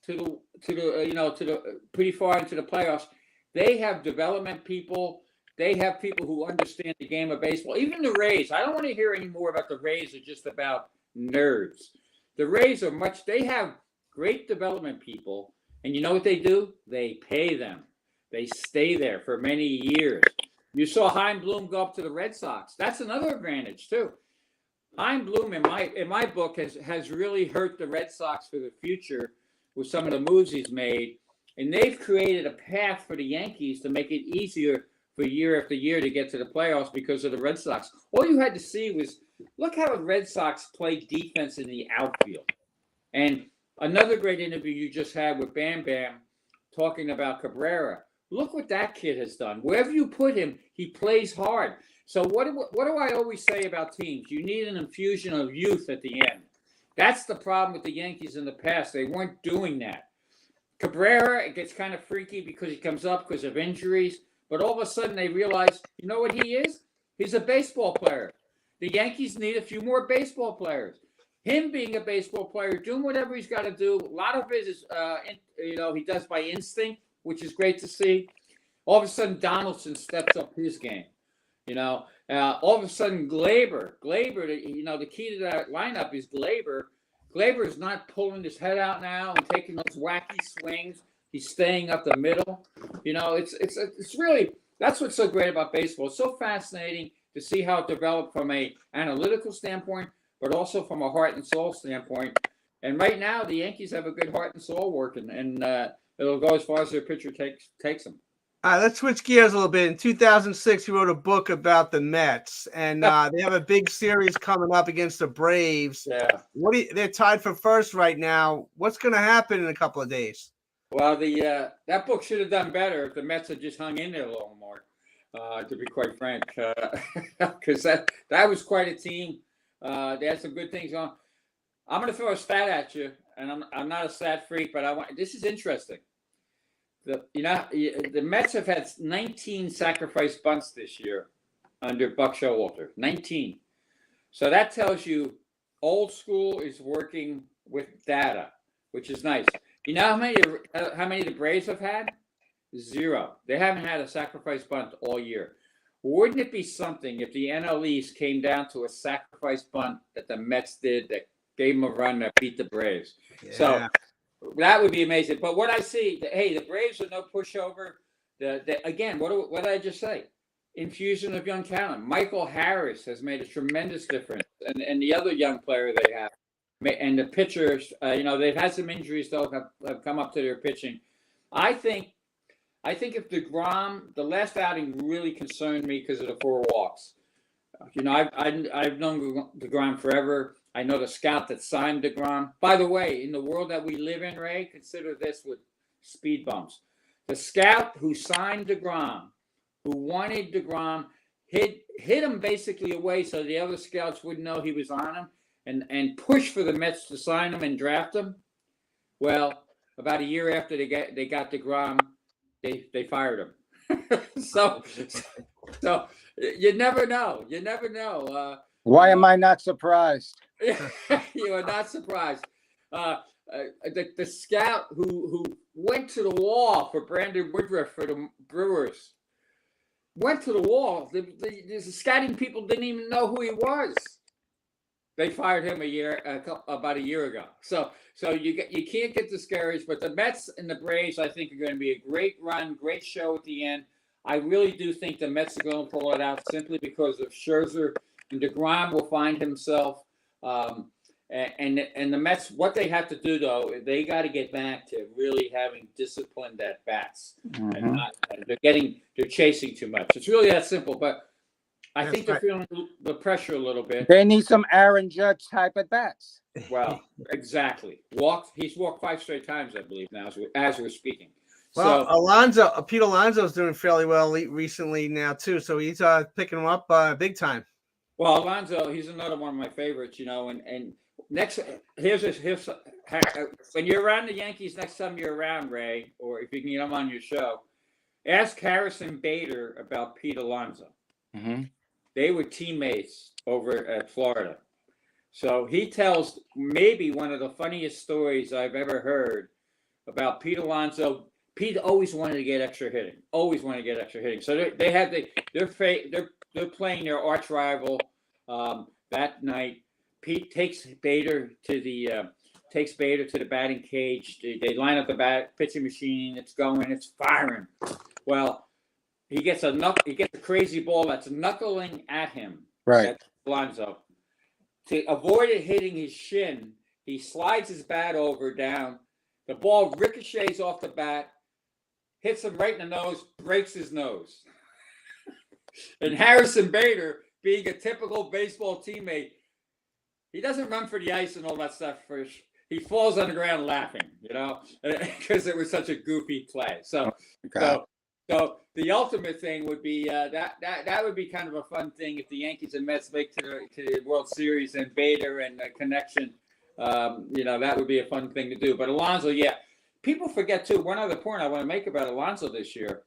to the pretty far into the playoffs, they have development people. They have people who understand the game of baseball. Even the Rays. I don't want to hear any more about the Rays or just about nerds. The Rays they have great development people. And you know what they do? They pay them. They stay there for many years. You saw Chaim Bloom go up to the Red Sox. That's another advantage too. Chaim Bloom, in my book, has really hurt the Red Sox for the future with some of the moves he's made, and they've created a path for the Yankees to make it easier for year after year to get to the playoffs because of the Red Sox. All you had to see was look how the Red Sox play defense in the outfield. And another great interview you just had with Bam Bam talking about Cabrera. Look what that kid has done. Wherever you put him, he plays hard. So what do I always say about teams? You need an infusion of youth at the end. That's the problem with the Yankees in the past. They weren't doing that. Cabrera, it gets kind of freaky because he comes up because of injuries. But all of a sudden they realize, you know what he is? He's a baseball player. The Yankees need a few more baseball players. Him being a baseball player, doing whatever he's got to do. A lot of it is, he does by instinct, which is great to see. All of a sudden, Donaldson steps up his game. All of a sudden, Glaber, the key to that lineup is Glaber. Glaber is not pulling his head out now and taking those wacky swings. He's staying up the middle. It's really, that's what's so great about baseball. It's so fascinating to see how it developed from an analytical standpoint, but also from a heart and soul standpoint. And right now, the Yankees have a good heart and soul working, and it'll go as far as their pitcher takes them. Let's switch gears a little bit. In 2006, you wrote a book about the Mets, and they have a big series coming up against the Braves. Yeah. They're tied for first right now. What's going to happen in a couple of days? Well, that book should have done better if the Mets had just hung in there a little more, to be quite frank, because that was quite a team. They had some good things on. I'm going to throw a stat at you, and I'm not a stat freak, but this is interesting. The Mets have had 19 sacrifice bunts this year under Buck Showalter. 19. So that tells you old school is working with data, which is nice. You know how many the Braves have had? 0. They haven't had a sacrifice bunt all year. Wouldn't it be something if the NL East came down to a sacrifice bunt that the Mets did that gave them a run that beat the Braves? Yeah. So that would be amazing. But what I see, hey, the Braves are no pushover. Again, what did I just say? Infusion of young talent. Michael Harris has made a tremendous difference, and the other young player they have, and the pitchers. They've had some injuries though have come up to their pitching. I think if DeGrom, the last outing really concerned me because of the 4 walks. I've known DeGrom forever. I know the scout that signed DeGrom. By the way, in the world that we live in, Ray, consider this with speed bumps. The scout who signed DeGrom, who wanted DeGrom, hid him basically away so the other scouts wouldn't know he was on him, and pushed for the Mets to sign him and draft him. Well, about a year after they got DeGrom, they fired him. so you never know. You never know. Why am I not surprised? You are not surprised. The scout who went to the wall for Brandon Woodruff for the Brewers went to the wall. The scouting people didn't even know who he was. They fired him about a year ago. So you can't get discouraged. But the Mets and the Braves, I think, are going to be a great run, great show at the end. I really do think the Mets are going to pull it out simply because of Scherzer, and DeGrom will find himself. And the Mets, what they have to do though, they got to get back to really having disciplined at bats, and they're chasing too much. It's really that simple. But I think they're feeling the pressure a little bit. They need some Aaron Judge type at bats. Well, exactly. He's walked 5 straight times, I believe, now as we're speaking. Well, Pete Alonso's doing fairly well recently now too, so he's picking him up big time. Well, Alonso, he's another one of my favorites, and next, here's when you're around the Yankees next time you're around, Ray, or if you can get him on your show, ask Harrison Bader about Pete Alonso. Mm-hmm. They were teammates over at Florida. So he tells maybe one of the funniest stories I've ever heard about Pete Alonso. Pete always wanted to get extra hitting. So they're playing their arch rival that night. Pete takes Bader to the batting cage. They line up the pitching machine. It's going. It's firing. Well, he gets a crazy ball that's knuckling at him. Right. At Alonso. To avoid it hitting his shin, he slides his bat down. The ball ricochets off the bat, hits him right in the nose, breaks his nose. And Harrison Bader, being a typical baseball teammate, he doesn't run for the ice and all that stuff. He falls on the ground laughing, because it was such a goofy play. So the ultimate thing would be that would be kind of a fun thing if the Yankees and Mets make to the World Series and Bader and a connection. That would be a fun thing to do. But Alonso, yeah, people forget too. One other point I want to make about Alonso this year,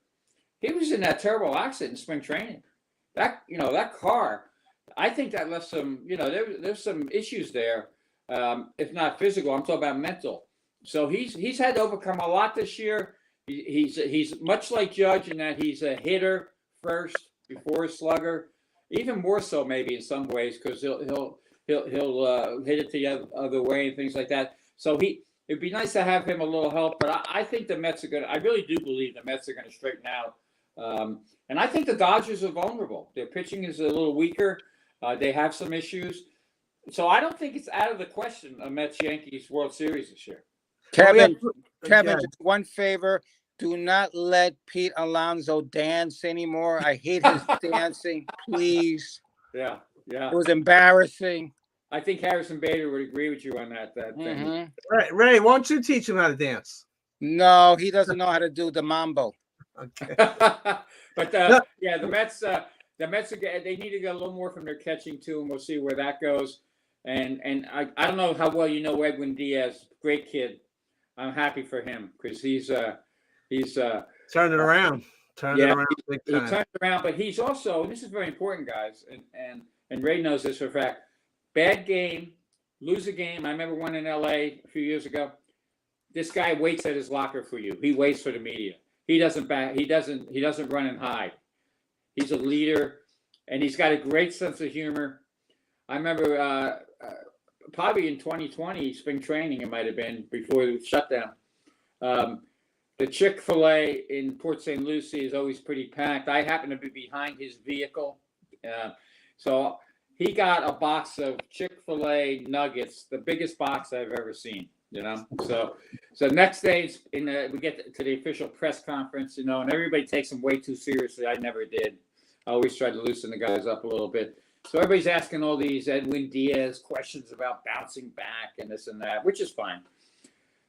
he was in that terrible accident in spring training. That car, I think that left some. There's some issues there. If not physical, I'm talking about mental. So he's had to overcome a lot this year. He's much like Judge in that he's a hitter first before a slugger, even more so maybe in some ways because he'll hit it the other way and things like that. So it'd be nice to have him a little help, but I think the Mets are going to. I really do believe the Mets are going to straighten out, and I think the Dodgers are vulnerable. Their pitching is a little weaker. They have some issues, so I don't think it's out of the question a Mets-Yankees World Series this year. Kevin, just one favor. Do not let Pete Alonso dance anymore. I hate his dancing. Please. Yeah. It was embarrassing. I think Harrison Bader would agree with you on that thing. Ray, why don't you teach him how to dance? No, he doesn't know how to do the mambo. Okay. But the Mets, they need to get a little more from their catching too, and we'll see where that goes. And I don't know how well you know Edwin Diaz, great kid. I'm happy for him because he's turned it around. Turned it around big time. He turned it around, but he's also, this is very important, guys, and Ray knows this for a fact. Bad game, lose a game. I remember one in LA a few years ago. This guy waits at his locker for you. He waits for the media. He doesn't back. He doesn't run and hide. He's a leader, and he's got a great sense of humor. I remember probably in 2020 spring training, it might have been before the shutdown. The Chick-fil-A in Port St. Lucie is always pretty packed. I happen to be behind his vehicle, so he got a box of Chick-fil-A nuggets, the biggest box I've ever seen. So next day we get to the official press conference, and everybody takes them way too seriously. I never did. I always tried to loosen the guys up a little bit. So everybody's asking all these Edwin Diaz questions about bouncing back and this and that, which is fine.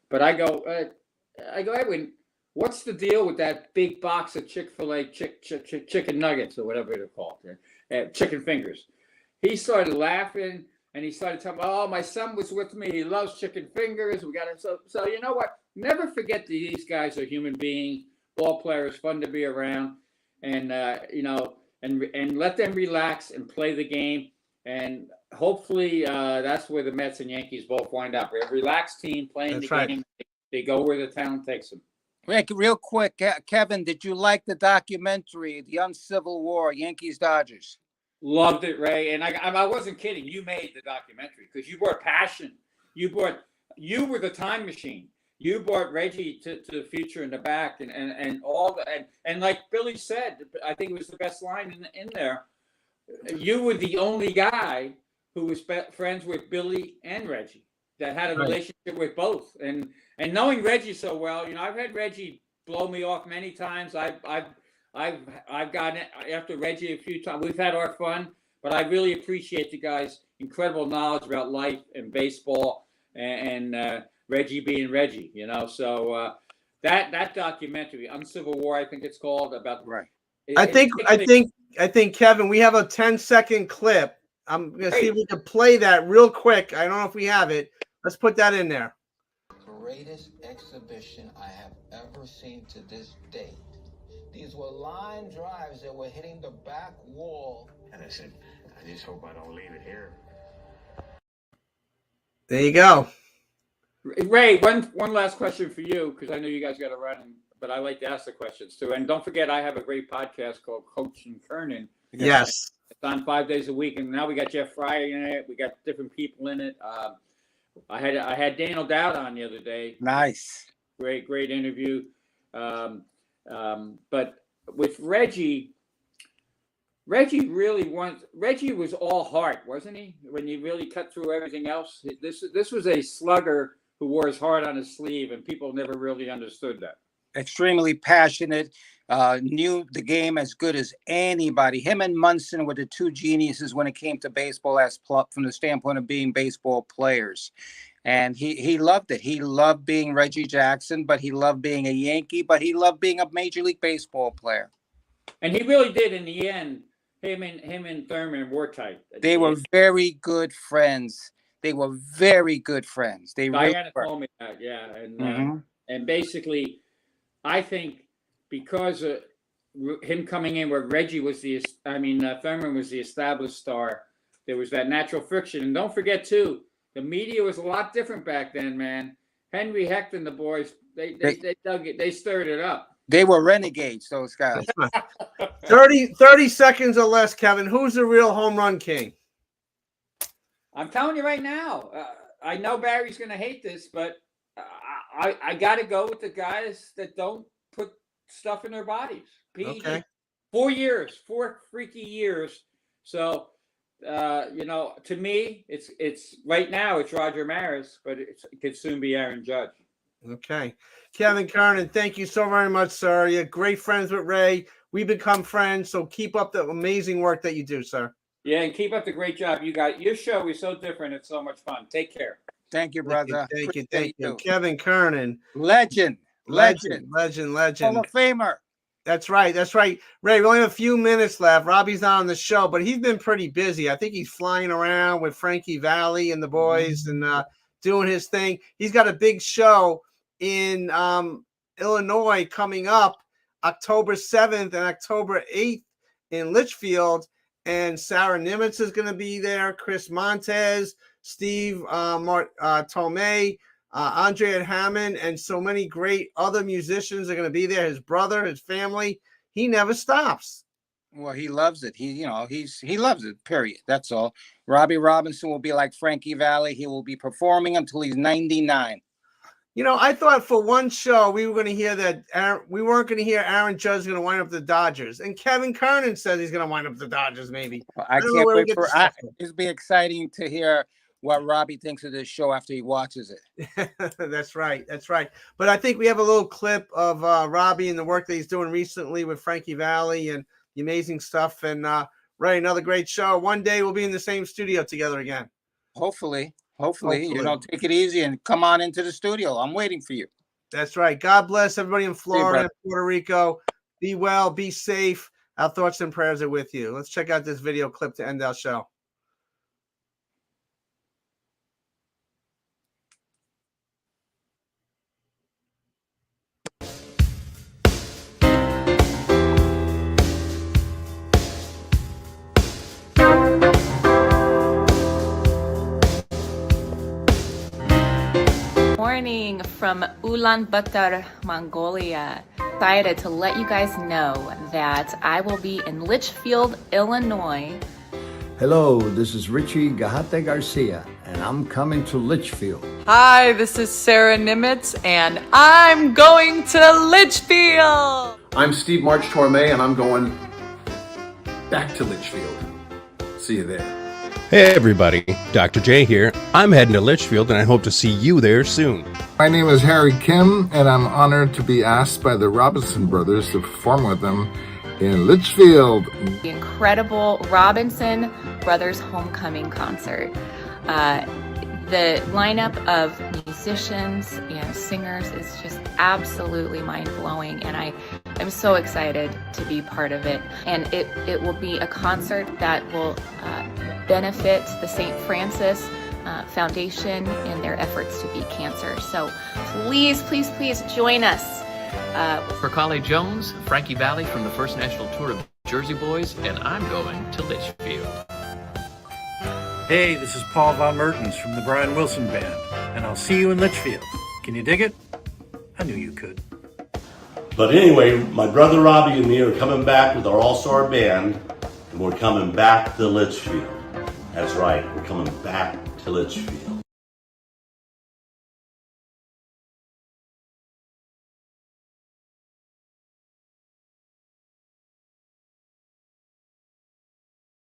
But I go, Edwin, what's the deal with that big box of Chick-fil-A chicken nuggets or whatever they're called, chicken fingers? He started laughing. And he started talking about, my son was with me. He loves chicken fingers. We got him. So you know what? Never forget that these guys are human beings, ball players, fun to be around, and and let them relax and play the game. And hopefully that's where the Mets and Yankees both wind up. We're a relaxed team playing the game. They go where the talent takes them. Rick, real quick, Kevin, did you like the documentary, The Uncivil War, Yankees Dodgers? Loved it, Ray, and I wasn't kidding. You made the documentary because you brought passion. You were the time machine. You brought Reggie to the future in the back, and all and like Billy said, I think it was the best line in there. You were the only guy who was friends with Billy and Reggie that had a relationship with both. And knowing Reggie so well, I've had Reggie blow me off many times. I've gotten it after Reggie a few times. We've had our fun, but I really appreciate the guy's incredible knowledge about life and baseball, and Reggie being Reggie. So that documentary, Uncivil War, I think it's called, about I think Kevin, we have a 10-second clip. I'm gonna see if we can play that real quick. I don't know if we have it. Let's put that in there. Greatest exhibition I have ever seen to this date. These were line drives that were hitting the back wall. And I said, I just hope I don't leave it here. There you go. Ray, one last question for you, because I know you guys got to run, but I like to ask the questions too. And don't forget, I have a great podcast called Coach and Kernan. Yes. It's on 5 days a week, and now we got Jeff Fryer in it. We got different people in it. I had Daniel Dowd on the other day. Nice. Great interview. But with Reggie was all heart, wasn't he? When you really cut through everything else, this was a slugger who wore his heart on his sleeve, and people never really understood that. Extremely passionate, knew the game as good as anybody. Him and Munson were the two geniuses when it came to baseball, from the standpoint of being baseball players. And he loved it. He loved being Reggie Jackson, but he loved being a Yankee, but he loved being a Major League Baseball player. And he really did in the end. Him and Thurman were tight. They were very good friends. They were very good friends. Diana told me that, yeah. And basically, I think because of him coming in where Reggie was Thurman was the established star, there was that natural friction. And don't forget, too, the media was a lot different back then, man. Henry Hecht and the boys, they dug it. They stirred it up. They were renegades, those guys. 30 seconds or less, Kevin. Who's the real home run king? I'm telling you right now. I know Barry's going to hate this, but I got to go with the guys that don't put stuff in their bodies. Okay. 4 freaky years. So, to me, it's right now it's Roger Maris, but it could soon be Aaron Judge. Okay. Kevin Kernan, thank you so very much, sir. You're great friends with Ray. We've become friends, so keep up the amazing work that you do, sir. Yeah, and keep up the great job you got. Your show is so different. It's so much fun. Take care. Thank you, brother. Thank you. Kevin Kernan. Legend. Hall of Famer. That's right. Ray, we only have a few minutes left. Robbie's not on the show, but he's been pretty busy. I think he's flying around with Frankie Valli and the boys and doing his thing. He's got a big show in Illinois coming up October 7th and October 8th in Litchfield. And Sarah Nimitz is going to be there, Chris Montez. Steve Tomei, Andre Hammond, and so many great other musicians are going to be there. His brother, his family. He never stops. Well, he loves it. He loves it, period. That's all. Robbie Robinson will be like Frankie Valli. He will be performing until he's 99. You know, I thought for one show we were going to hear that we weren't going to hear Aaron Judge going to wind up the Dodgers, and Kevin Kernan says he's going to wind up the Dodgers. Maybe I can't wait for. It'll be exciting to hear what Robbie thinks of this show after he watches it. That's right. That's right. But I think we have a little clip of Robbie and the work that he's doing recently with Frankie Valli and the amazing stuff. And Ray, another great show. One day we'll be in the same studio together again. Hopefully, take it easy and come on into the studio. I'm waiting for you. That's right. God bless everybody in Florida and Puerto Rico. Be well, be safe. Our thoughts and prayers are with you. Let's check out this video clip to end our show. Morning from Ulaanbaatar, Mongolia. Excited to let you guys know that I will be in Litchfield, Illinois. Hello, this is Richie Gahate Garcia, and I'm coming to Litchfield. Hi, this is Sarah Nimitz, and I'm going to Litchfield. I'm Steve March Tormey, and I'm going back to Litchfield. See you there. Hey everybody, Dr. J here. I'm heading to Litchfield and I hope to see you there soon. My name is Harry Kim and I'm honored to be asked by the Robinson brothers to perform with them in Litchfield. The incredible Robinson Brothers Homecoming Concert. The lineup of musicians and singers is just absolutely mind-blowing, and I'm so excited to be part of it. And it will be a concert that will benefit the St. Francis Foundation in their efforts to beat cancer. So please, please, please join us. For Collie Jones, Frankie Valli from the First National Tour of Jersey Boys, and I'm going to Litchfield. Hey, this is Paul Von Mertens from the Brian Wilson Band, and I'll see you in Litchfield. Can you dig it? I knew you could. But anyway, my brother Robby and me are coming back with our all-star band, and we're coming back to Litchfield. That's right, we're coming back to Litchfield.